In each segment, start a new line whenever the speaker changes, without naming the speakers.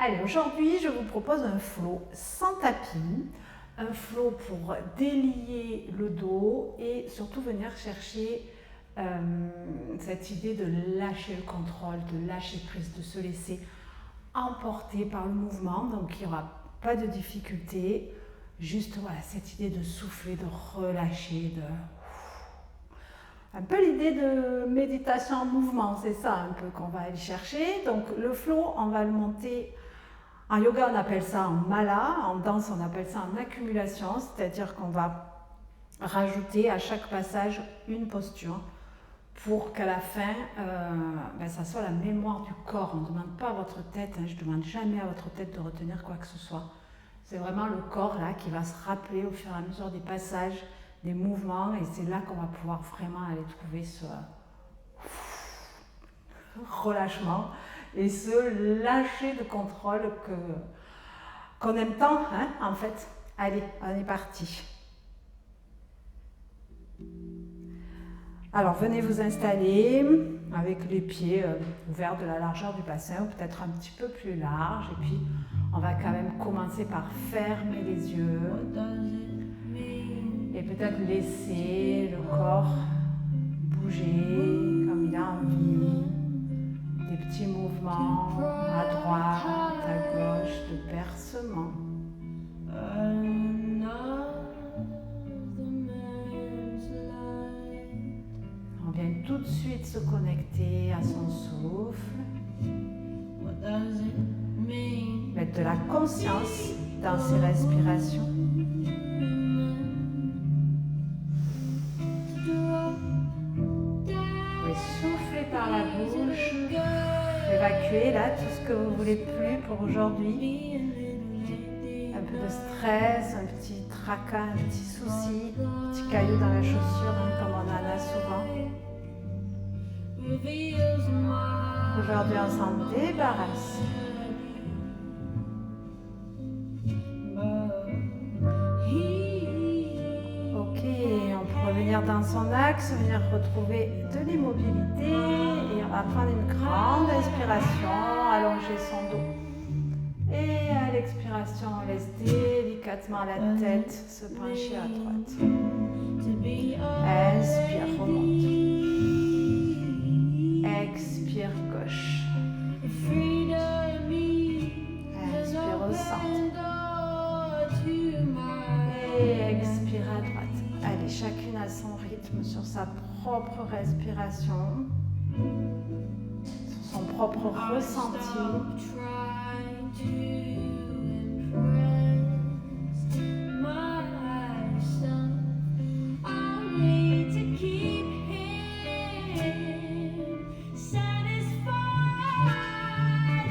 Allez, aujourd'hui, je vous propose un flow sans tapis, un flow pour délier le dos et surtout venir chercher cette idée de lâcher le contrôle, de lâcher prise, de se laisser emporter par le mouvement. Donc, il n'y aura pas de difficulté, juste voilà, cette idée de souffler, de relâcher, un peu l'idée de méditation en mouvement, c'est ça un peu qu'on va aller chercher. Donc le flow, on va le monter, en yoga on appelle ça en mala, en danse on appelle ça en accumulation, c'est-à-dire qu'on va rajouter à chaque passage une posture pour qu'à la fin, ça soit la mémoire du corps. On ne demande pas à votre tête, je ne demande jamais à votre tête de retenir quoi que ce soit. C'est vraiment le corps là qui va se rappeler au fur et à mesure des passages, des mouvements, et c'est là qu'on va pouvoir vraiment aller trouver ce relâchement et ce lâcher de contrôle qu'on aime tant, en fait. Allez, on est parti. Alors, venez vous installer avec les pieds ouverts de la largeur du bassin, ou peut-être un petit peu plus large, et puis on va quand même commencer par fermer les yeux. Et peut-être laisser le corps bouger comme il a envie. Des petits mouvements à droite, à gauche, de bercement. On vient tout de suite se connecter à son souffle. Mettre de la conscience dans ses respirations. Soufflez par la bouche, évacuez là tout ce que vous voulez plus pour aujourd'hui. Un peu de stress, un petit tracas, un petit souci, un petit caillou dans la chaussure, comme on en a souvent. Aujourd'hui, on s'en débarrasse. Venir dans son axe, venir retrouver de l'immobilité et on va prendre une grande inspiration, allonger son dos. Et à l'expiration, on laisse délicatement la tête se pencher à droite. Inspire, remonte. Expire, gauche. Inspire au centre. Et expire à droite. Allez, chacune à son rythme, sur sa propre respiration, sur son propre ressenti.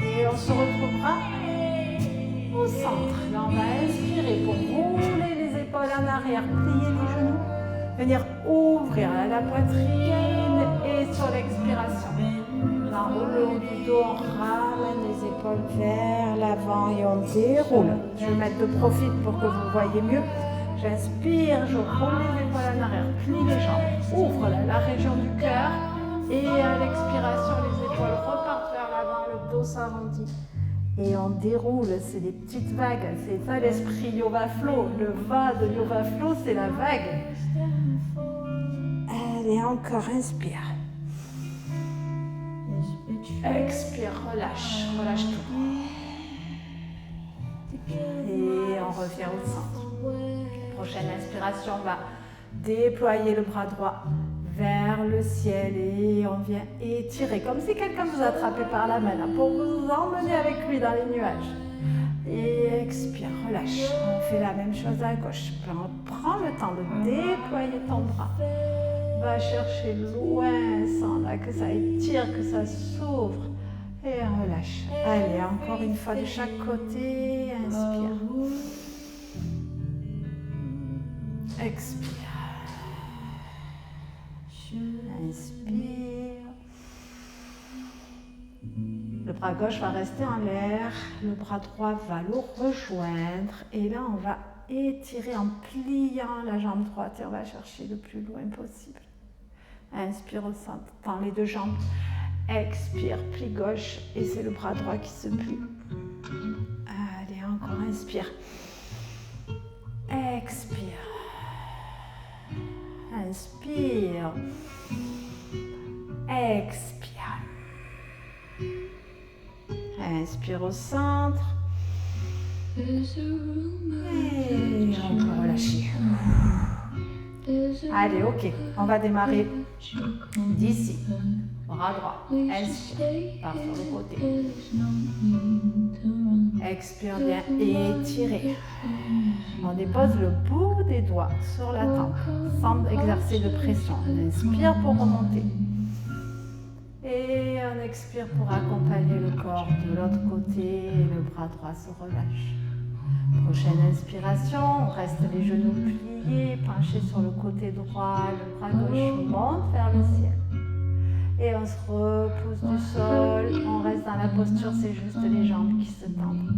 Et on se retrouvera au centre. Là, on va inspirer pour rouler les épaules en arrière, plier les genoux, venir ouvrir la poitrine et sur l'expiration. Là, le haut du dos, on ramène les épaules vers l'avant et on déroule. Je vais mettre de profil pour que vous voyez mieux. J'inspire, je roule les épaules en arrière, plie les jambes, ouvre la région du cœur et à l'expiration, les épaules repartent vers l'avant, le dos s'arrondit. Et on déroule, c'est des petites vagues, c'est ça l'esprit Yoga Flow. Le va de Yoga Flow, c'est la vague. Allez, encore, inspire. Expire, relâche, relâche tout. Et on revient au centre. Prochaine inspiration, on va déployer le bras droit vers le ciel et on vient étirer, comme si quelqu'un vous attrapait par la main, là, pour vous emmener avec lui dans les nuages. Et expire, relâche. On fait la même chose à gauche. Prends le temps de déployer ton bras. Va chercher loin, sans là, que ça étire, que ça s'ouvre. Et relâche. Allez, encore une fois de chaque côté. Inspire. Expire. Inspire. Le bras gauche va rester en l'air, le bras droit va le rejoindre et là on va étirer en pliant la jambe droite et on va chercher le plus loin possible. Inspire au centre, tends les deux jambes, expire, plie gauche et c'est le bras droit qui se plie. inspire. Expire. Inspire. Expire. Inspire au centre. Et on peut relâcher. Allez, ok. On va démarrer d'ici. Bras droit. Inspire. Part sur le côté. Expire bien. Étirez. On dépose le bout des doigts sur la tempe sans exercer de pression. On inspire pour remonter. Et on expire pour accompagner le corps de l'autre côté et le bras droit se relâche. Prochaine inspiration, on reste les genoux pliés, penchés sur le côté droit, le bras gauche monte vers le ciel. Et on se repousse du sol, on reste dans la posture, c'est juste les jambes qui se tendent.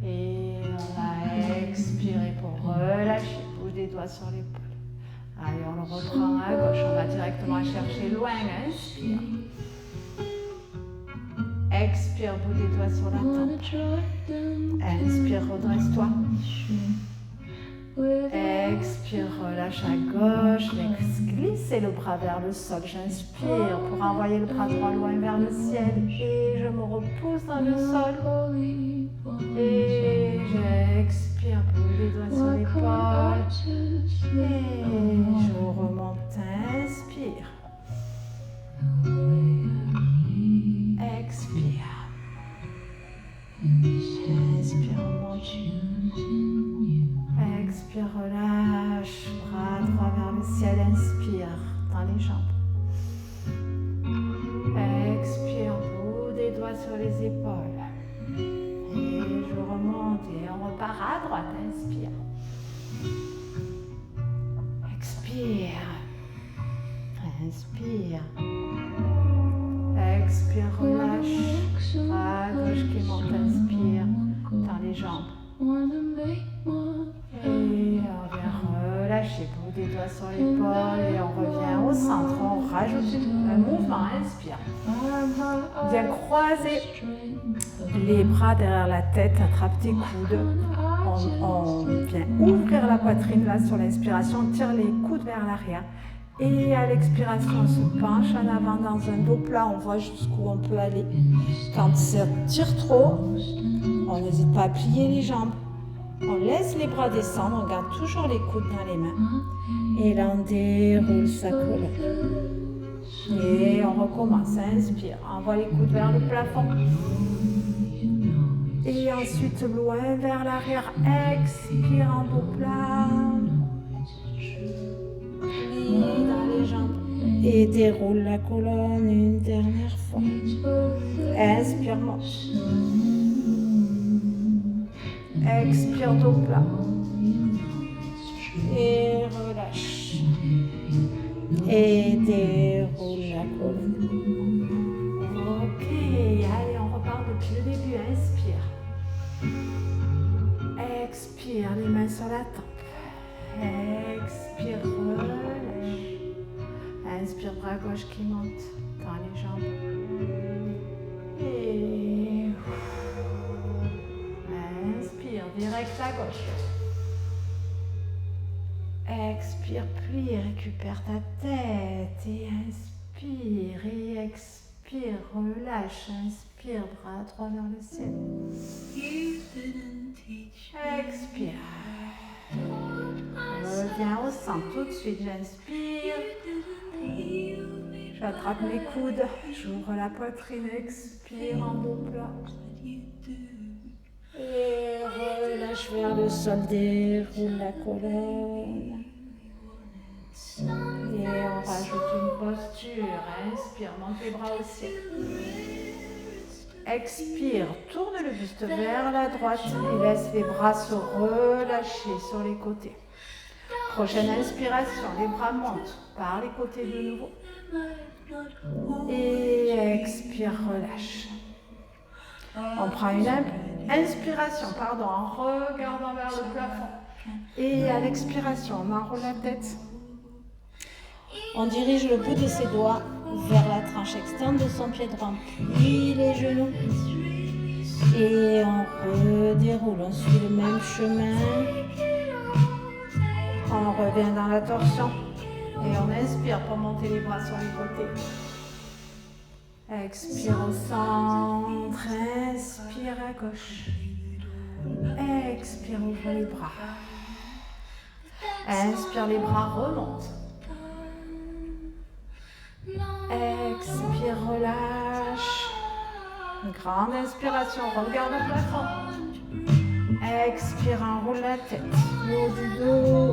Et on va expirer pour relâcher, bouge des doigts sur l'épaule. Allez, on le reprend à gauche, on va directement chercher loin, inspire. Expire, bout des doigts sur la tempe. Inspire, redresse-toi. Expire, relâche à gauche. Glissez le bras vers le sol. J'inspire pour envoyer le bras droit loin vers le ciel. Et je me repousse dans le sol. Et j'expire, bout des doigts sur l'épaule. Et je remonte, inspire. Expire. Inspire, remonte. Expire, relâche. Bras droit vers le ciel. Inspire dans les jambes. Expire, bout des doigts sur les épaules. Et je remonte et on repart à droite. Inspire. Expire. Inspire. Expire, relâche. Bras gauche qui monte, inspire dans les jambes. Et on vient relâcher, bout des doigts sur l'épaule et on revient au centre. On rajoute un mouvement, inspire. Viens croiser les bras derrière la tête, attrape tes coudes. On vient ouvrir la poitrine là sur l'inspiration, on tire les coudes vers l'arrière. Et à l'expiration, on se penche en avant dans un dos plat, on voit jusqu'où on peut aller. Quand ça tire trop, on n'hésite pas à plier les jambes. On laisse les bras descendre, on garde toujours les coudes dans les mains. Et là, on déroule sa colonne. Et on recommence, inspire, envoie les coudes vers le plafond. Et ensuite, loin vers l'arrière, expire en dos plat. Dans les jambes et déroule la colonne une dernière fois. Inspire, monte. Expire, dos plat. Et relâche. Et déroule la colonne. Ok, allez, on repart depuis le début. Inspire. Expire, les mains sur la tempe. Expire, relâche. Inspire, bras gauche qui monte dans les jambes. Et inspire, direct à gauche. Expire, plie, récupère ta tête. Et inspire, et expire, relâche. Inspire, bras droit vers le ciel. Expire. Reviens au centre tout de suite, j'inspire. J'attrape mes coudes, j'ouvre la poitrine, expire en dos plat. Et relâche vers le sol, déroule la colonne. Et on rajoute une posture, inspire, monte les bras au ciel. Expire, tourne le buste vers la droite et laisse les bras se relâcher sur les côtés. Prochaine inspiration, les bras montent par les côtés de nouveau. Et expire, relâche. On prend une inspiration, en regardant vers le plafond. Et à l'expiration, on enroule la tête. On dirige le bout de ses doigts vers la tranche externe de son pied droit. Plie les genoux. Et on redéroule déroule, on suit le même chemin. On revient dans la torsion et on inspire pour monter les bras sur les côtés. Expire au centre, inspire à gauche. Expire, ouvre les bras. Inspire, les bras remontent. Expire, relâche. Une grande inspiration, regarde le plafond. Expire, enroule la tête, le haut du dos.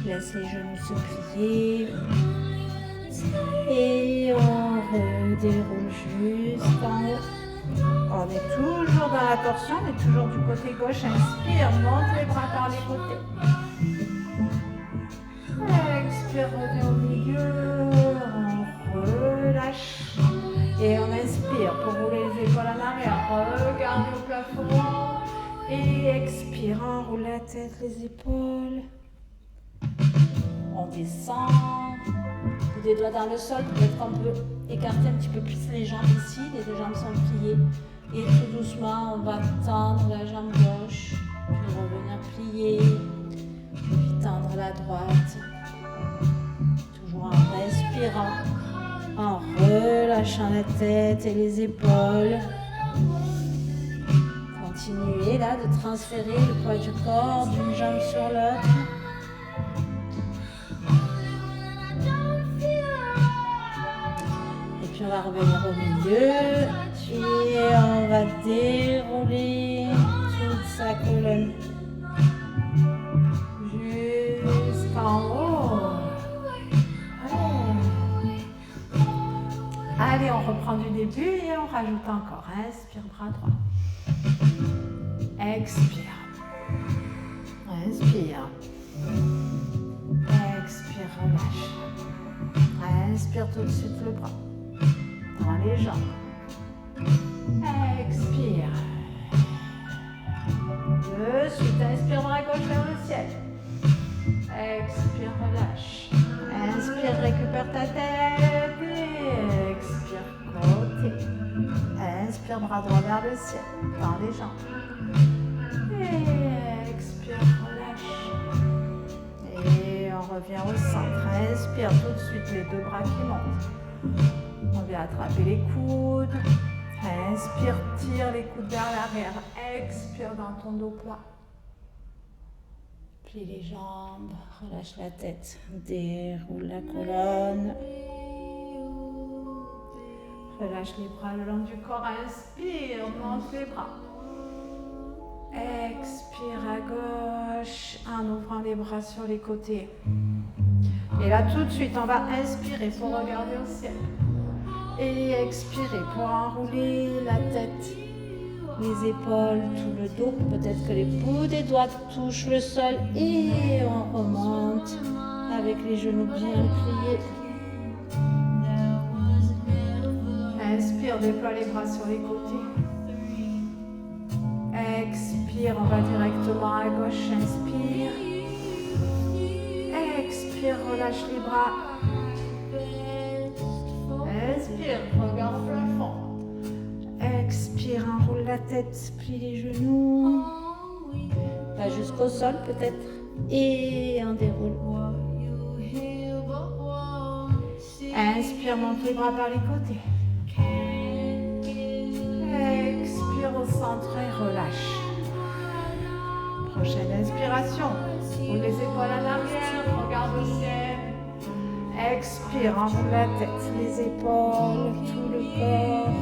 Laisse les genoux se plier. Et on redéroule juste en haut. On est toujours dans la torsion, on est toujours du côté gauche. Inspire, monte les bras par les côtés. Expire, reviens au milieu. On relâche. Et on inspire pour rouler les épaules en arrière. Regarde le plafond. Et expire, enroule la tête, les épaules. On descend. Des doigts dans le sol, peut-être qu'on peut écarter un petit peu plus les jambes ici, les deux jambes sont pliées. Et tout doucement, on va tendre la jambe gauche, puis revenir plier, puis tendre la droite. Toujours en respirant, en relâchant la tête et les épaules. Continuez là de transférer le poids du corps d'une jambe sur l'autre. Puis on va revenir au milieu et on va dérouler toute sa colonne jusqu'en haut. Allez, on reprend du début et on rajoute encore. Inspire, bras droit. Expire. Inspire. Expire, relâche. Inspire tout de suite le bras. Dans les jambes. Expire. De suite, inspire, bras gauche vers le ciel. Expire, relâche. Inspire, récupère ta tête. Et expire, côté. Inspire, bras droit vers le ciel. Dans les jambes. Et expire, relâche. Et on revient au centre. Inspire tout de suite les deux bras qui montent. On vient attraper les coudes. Inspire, tire les coudes vers l'arrière. Expire dans ton dos plat. Plie les jambes, relâche la tête. Déroule la colonne. Relâche les bras le long du corps. Inspire, monte les bras. Expire à gauche en ouvrant les bras sur les côtés. Et là, tout de suite, on va inspirer pour regarder au ciel. Et expirer pour enrouler la tête, les épaules, tout le dos. Peut-être que les bouts des doigts touchent le sol. Et on remonte avec les genoux bien pliés. Inspire, déploie les bras sur les côtés. Expire, on va directement à gauche. Inspire. Expire, relâche les bras. Inspire, regarde le plafond. Expire, enroule la tête, plie les genoux. Va jusqu'au sol peut-être. Et on déroule. Inspire, monte les bras par les côtés. Expire au centre et relâche. Prochaine inspiration. Ouvre les épaules en arrière, regarde au ciel. Expire, enroule la tête, les épaules, tout le corps.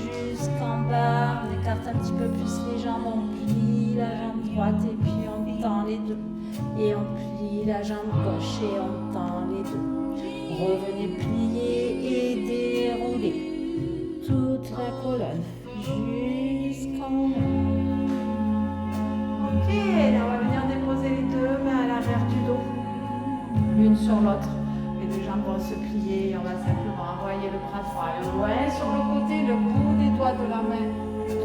Jusqu'en bas, on écarte un petit peu plus les jambes, on plie la jambe droite et puis on tend les deux. Et on plie la jambe gauche et on tend les deux. Revenez plier et dérouler toute la colonne jusqu'en haut. Ok, là on va venir déposer les deux mains à l'arrière du dos, l'une sur l'autre. Les deux jambes vont se plier et on va simplement envoyer le bras droit loin sur le côté, le bout des doigts de la main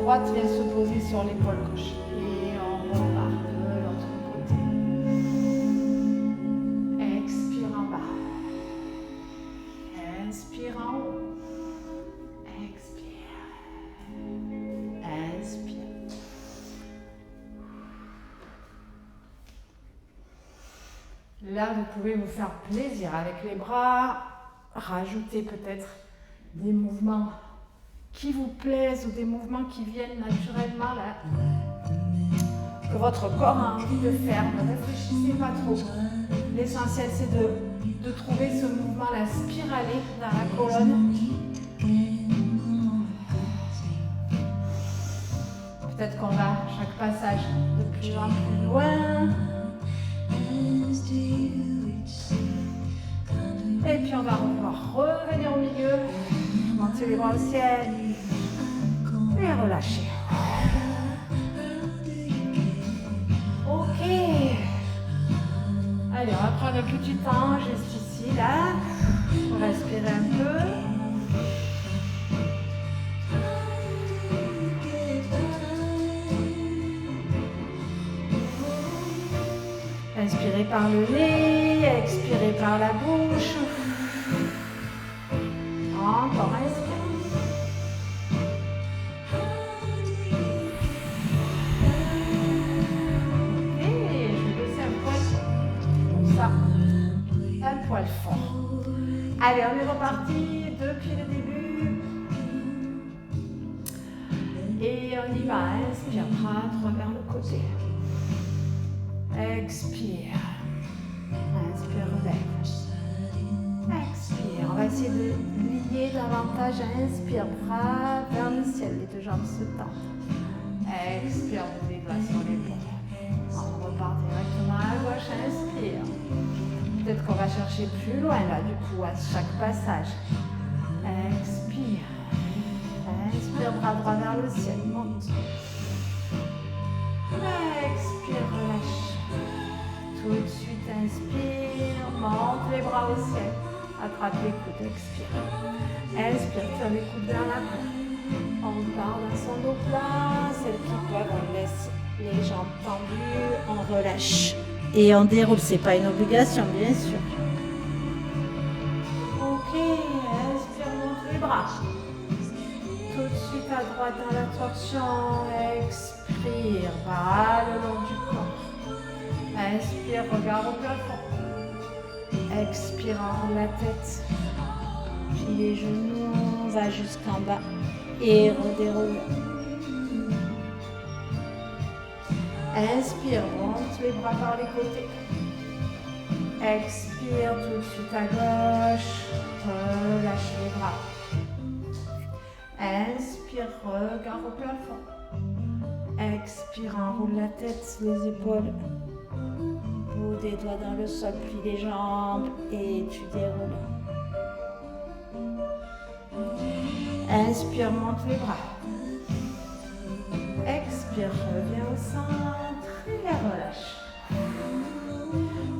droite vient se poser sur l'épaule gauche. Et on repart de l'autre côté. Expire en bas. Inspire en haut. Expire. Inspire. Là, vous pouvez vous faire plaisir avec les bras, rajouter peut-être des mouvements qui vous plaisent ou des mouvements qui viennent naturellement là, que votre corps a envie de faire. Ne réfléchissez pas trop. L'essentiel, c'est de trouver ce mouvement-là spiralé dans la colonne. Peut-être qu'on va à chaque passage de plus en plus loin. Et puis on va pouvoir revenir au milieu, monter les bras au ciel et relâcher. Ok. Allez, on va prendre un petit temps juste ici, là, pour respirer un peu. Inspirez par le nez, expirez par la bouche. Encore, inspire. Ok, je vais baisser un poil, comme ça, un poil fort. Allez, on est reparti depuis le début. Et on y va, inspire, bras droit vers le côté. Expire. Inspire, relève. Expire. On va essayer de lier davantage. Inspire, bras vers le ciel. Les deux jambes se tendent. Expire, vous les doigts sur l'épaule. On repart directement à gauche. Inspire. Peut-être qu'on va chercher plus loin là, du coup, à chaque passage. Expire. Inspire, bras droit vers le ciel. Monte. Expire, relâche. Tout de suite, inspire, monte les bras au ciel, attrape les coudes, expire. Inspire, tire les coudes vers la peau. On repart dans son dos plat, celles qui peuvent, on laisse les jambes tendues, on relâche. Et on déroule, c'est pas une obligation, bien sûr. Ok, inspire, monte les bras. Tout de suite à droite dans la torsion, expire, bras le long du corps. Inspire, regard au plafond. Expire, en la tête. Puis les genoux, on va jusqu'en bas. Et redéroule. Inspire, monte les bras par les côtés. Expire, tout de suite à gauche. Relâche les bras. Inspire, regard au plafond. Expire, enroule la tête, les épaules. Bout des doigts dans le sol, plie les jambes et tu déroules. Inspire, monte les bras. Expire, reviens au centre et relâche.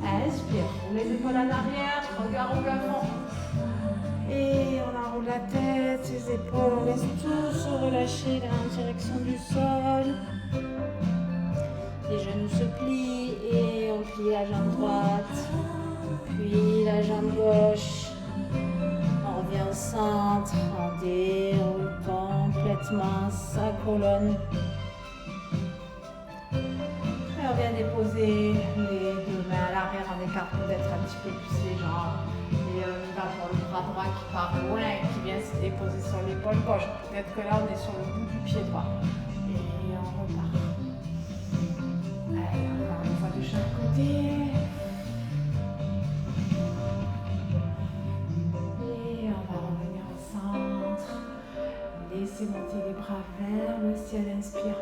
Inspire, roule les épaules en arrière, regard au plafond. Et on enroule la tête, les épaules, on laisse tout se relâcher dans la direction du sol. Les genoux se plient et on plie la jambe droite, puis la jambe gauche. On revient au centre, on déroule complètement sa colonne. Et on vient déposer les deux mains à l'arrière, on écarte peut-être un petit peu plus les jambes. Et on y va pour le bras droit qui part loin et qui vient se déposer sur l'épaule gauche. Peut-être que là on est sur le bout du pied droit. Et on repart. Allez, encore une fois de chaque côté. Et on va revenir au centre. Laissez monter les bras vers le ciel, inspire.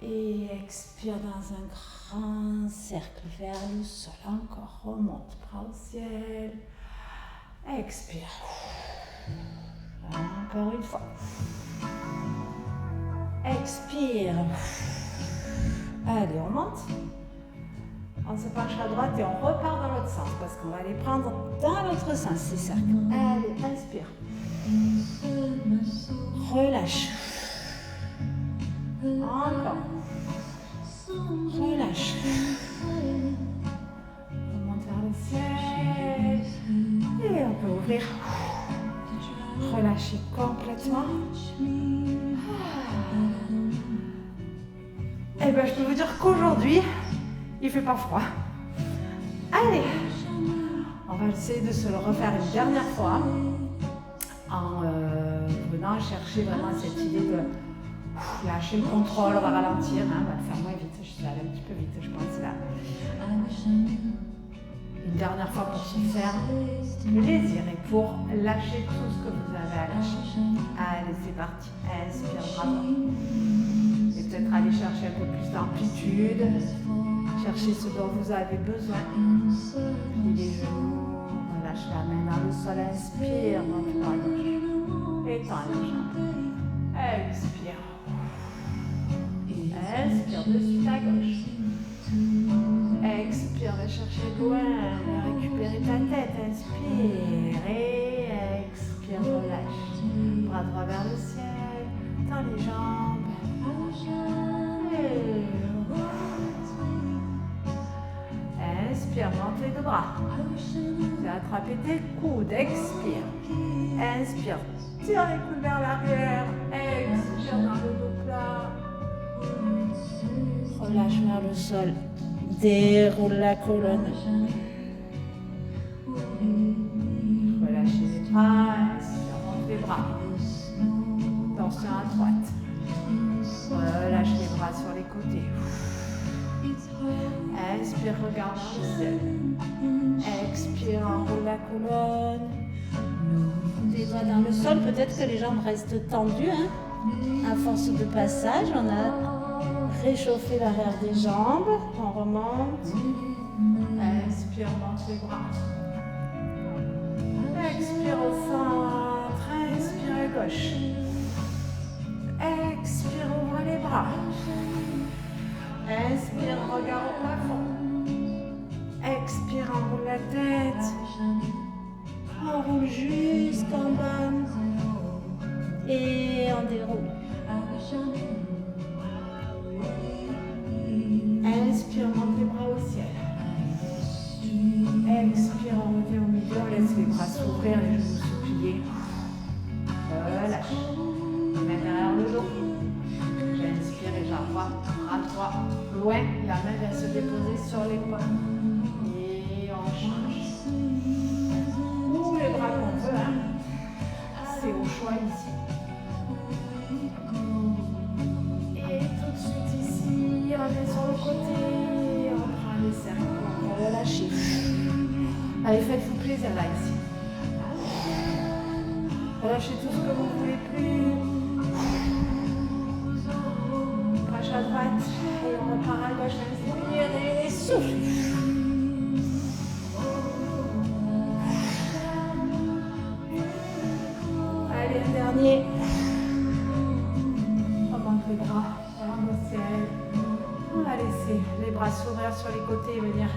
Et expire dans un grand cercle vers le sol. Encore, remonte, bras au ciel. Expire. Encore une fois. Expire. Allez, on monte. On se penche à droite et on repart dans l'autre sens parce qu'on va les prendre dans l'autre sens, ces cercles. Allez, inspire. Relâche. Encore. Relâche. Remonte vers le ciel. Et on peut ouvrir. Relâchez complètement. Et bien, je peux vous dire qu'aujourd'hui, il ne fait pas froid. Allez, on va essayer de se le refaire une dernière fois en venant chercher vraiment cette idée de lâcher le contrôle, on va ralentir, hein, on va le faire moins vite, je suis allée un petit peu vite je pense là. Une dernière fois pour se faire plaisir et pour lâcher tout ce que vous avez à lâcher. Allez, c'est parti. Inspire, bravo. Et peut-être aller chercher un peu plus d'amplitude. Chercher ce dont vous avez besoin. Plie les genoux. Relâche la main dans le sol. Inspire, monte par gauche. Étends les jambes. Expire. Inspire de suite à gauche. Expire, va chercher loin, récupérer ta tête, inspire et expire, relâche. Bras droit vers le ciel, tends les jambes. Inspire, monte les deux bras. Fais attraper tes coudes, expire. Inspire, tire les coudes vers l'arrière, expire dans le dos plat. Relâche vers le sol. Déroule la colonne. Relâchez les bras, inspire, monte les bras. Tension à droite. Relâche les bras sur les côtés. Inspire, regarde dans le ciel. Expire, enroule la colonne. Les doigts dans le sol, peut-être que les jambes restent tendues. Hein. À force de passage, on a réchauffer l'arrière des jambes, on remonte, inspire, monte les bras, expire au centre, inspire à gauche, expire, ouvre les bras, inspire, regard au plafond, expire, enroule la tête, enroule jusqu'en bas et on déroule. Inspire, monte les bras au ciel. Expire, on revient au milieu, on laisse les bras s'ouvrir, les genoux se plier. Relâche. Les mains derrière le dos. J'inspire et j'envoie bras droit loin. La main vient se déposer sur l'épaule. Et on change. Ou les bras qu'on veut, hein. C'est au choix ici. Et tout de suite ici, on vient sur le côté, on prend les cercles, on va relâcher. Allez, faites-vous plaisir là ici. Relâchez tout ce que vous ne voulez plus. Brache à droite et on repart à gauche. Inspire et souffle. Allez, un dernier. Les bras vers le ciel. On va laisser les bras s'ouvrir sur les côtés et venir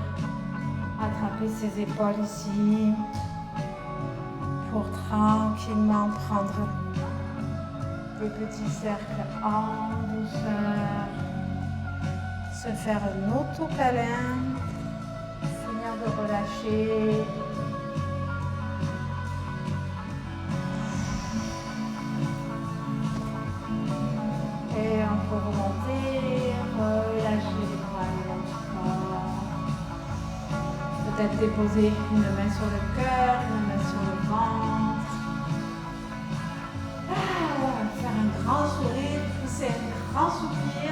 attraper ses épaules ici pour tranquillement prendre des petits cercles en douceur, se faire un auto-câlin, finir de relâcher. Et on peut remonter, relâcher les bras lentement. Peut-être déposer une main sur le cœur, une main sur le ventre. Voilà, faire un grand sourire, pousser un grand soupir.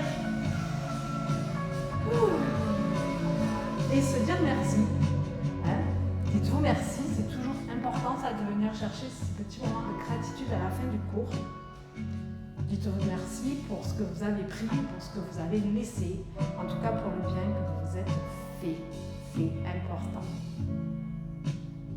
Et se dire merci. Hein? Dites-vous merci, c'est toujours important ça de venir chercher ces petits moments de gratitude à la fin du cours. Dites-vous merci pour ce que vous avez pris, pour ce que vous avez laissé, en tout cas pour le bien que vous vous êtes fait. C'est important.